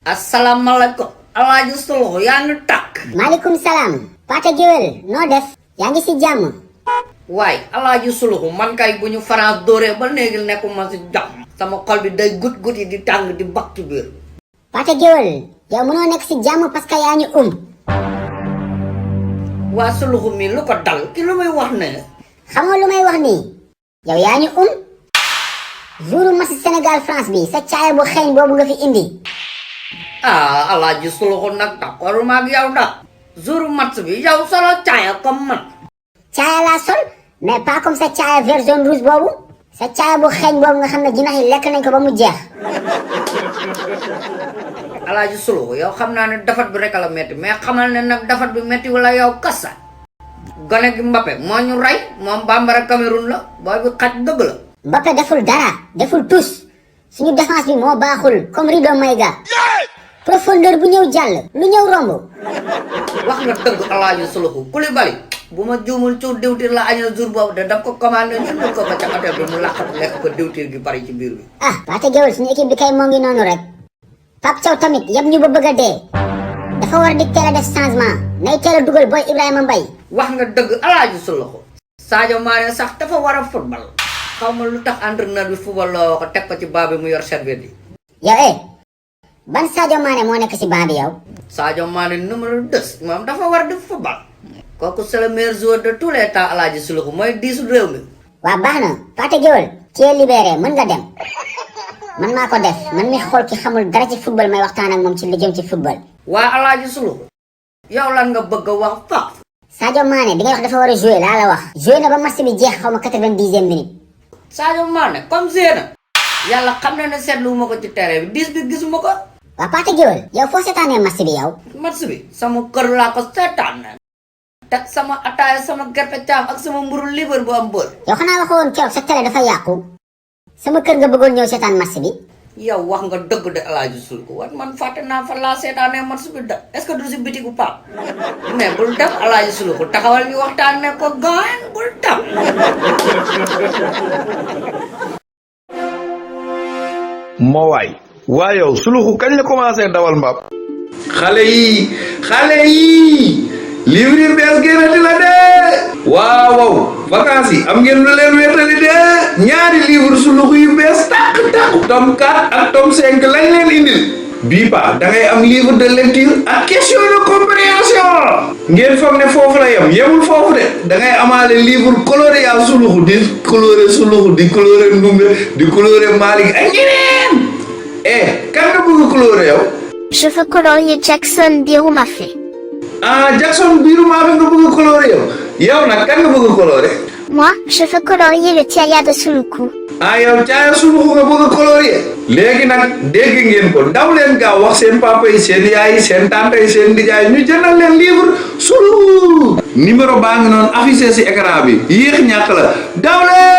Assalamualaikum. Alaaji Sulu yaa ngi tàkk. maaleykum salaam. Pate Guewel noo def. yaa ngi si jàmm. waaye Alaaji Sulu man kay bu ñu France dóoree ba léegi nekkuma si jàmm. sama xol bi day gut yi di tàng di bakk ci biir. Pate Guewel yow mënoo nekk si jàmm parce que yaa ñu waa Sulu mi lu ko dal ki lu may wax ne. xam nga lu may wax nii. yow yaa ñu jouru match Sénégal France bi sa caaya bu xeeñ boobu nga fi indi. Alaaji Sulu nag d'accord ma ak yow da jouru match bi yow solo caaya comme man. caaya laa sol mais pas comme sa caaya vert jaune rouge boobu. sa caaya bu xeeñ boobu nga xam ne jinax yi lekk nañ ko ba mu jeex. Alaaji Sulu yow xam naa ne dafat bi rek la metti mais xamal ne nag dafat bi metti wala yow kasa. gone gi Mbappé moo ñu rey moom bambara Cameroun la booy bi xaj dëgg la. Mbappé deful dara deful tous suñu défense bi moo baaxul comme Rido Maïga. profondeur bu ñëw jàll lu ñëw romb. wax nga dëgg Alaaji Sulu Koulibaly bu ma juumul cuur diwtiir la añal jour boobu de daf ko commandé ñu ko ba ca hôtel bi mu làqatu lekk ko diwtiir gi bari ci biir bi. Pate Guewel suñu équipe bi kay moo ngi noonu rek. Pape Thiaw tamit yab ñu ba bëgg a dee. dafa war di teel a def changement nay teel a dugal booy Ibrahima Mbaye. wax nga dëgg Alaaji Sulu Sadio Mané sax dafa war a football xaw ma lu tax entraîneur bi football loo ko teg ko ci baa bi mu yor serviette yi. yow ban Sadio Mané moo nekk si baa bi yow. Sadio Mané numéro 2 moom dafa war di football. kooku c'est le meilleur joueur de tous les temps Alaaji Sulu mooy diisu réew mi. waa baax na Pate Guewel tu es libéré mën nga dem. man maa ko def man mi xool ki xamul dara ci football may waxtaan ak moom ci lu jëm ci football. waa Alaaji Sulu yow lan nga bëgg a wax fa. Sadio Mané bi nga wax dafa war a jouer laa la wax. jouer na ba match bi jeex xaw ma 90e minute. Sadio Mané comme Zéna yàlla xam na ne seetlu ma ko ci terrain bi 10 bi gisuma ko. waa Pate Guewel yow foo seetaanee match bi yow. match bi sama kër laa ko seetaan teg sama ataaya sama gerte caaf ak sama mburu libre bu am bër. yow xanaa waxoon keroog sa télé dafa yàqu. sama kër nga bëggoon ñëw seetaan match bi. yow wax nga dëgg de Alaaji Sulu wat man fàtte naa fa laa seetaanee match bi da est-ce que du si bitigu Pape mais bul dem Alaaji Sulu taxawal ñu waxtaanee ko gaañ bul dem. moo waay yow Sulu kañ la commencé dawal mbaam. xale yi livre yu bees génnati la de waaw vacances yi am ngeen lu leen wéetali de ñaari livre Sulu yu bees tàq tome 4 ak tome 5 lañ leen indil bii pa da ngay am livre de lecture ak question de compréhension ngeen foog ne foofu la yemul foofu de da ngay amaale livre coloré yaa Sulu di coloré Sulu di coloré Ndumbe di coloré Malick ak ñeneen kan nga bëgg coloré yow. Je veux colorier Jackson Birou-Mafé. Jackson Birou-Mafé nga bëgg coloré yow nag kan nga bëgg coloré. Moi, je veux colorier le Tiaya de Suluku. yow Tiaya Suluku nga bëgg coloré. léegi nag dégg ngeen ko daw leen gaaw wax seen papa yi seen yaay yi seen tante yi seen nijaay ñu jëndal leen livre Sulu. numéro baa ngi noonu affiché si écran bi yéex ñàkk la daw leen.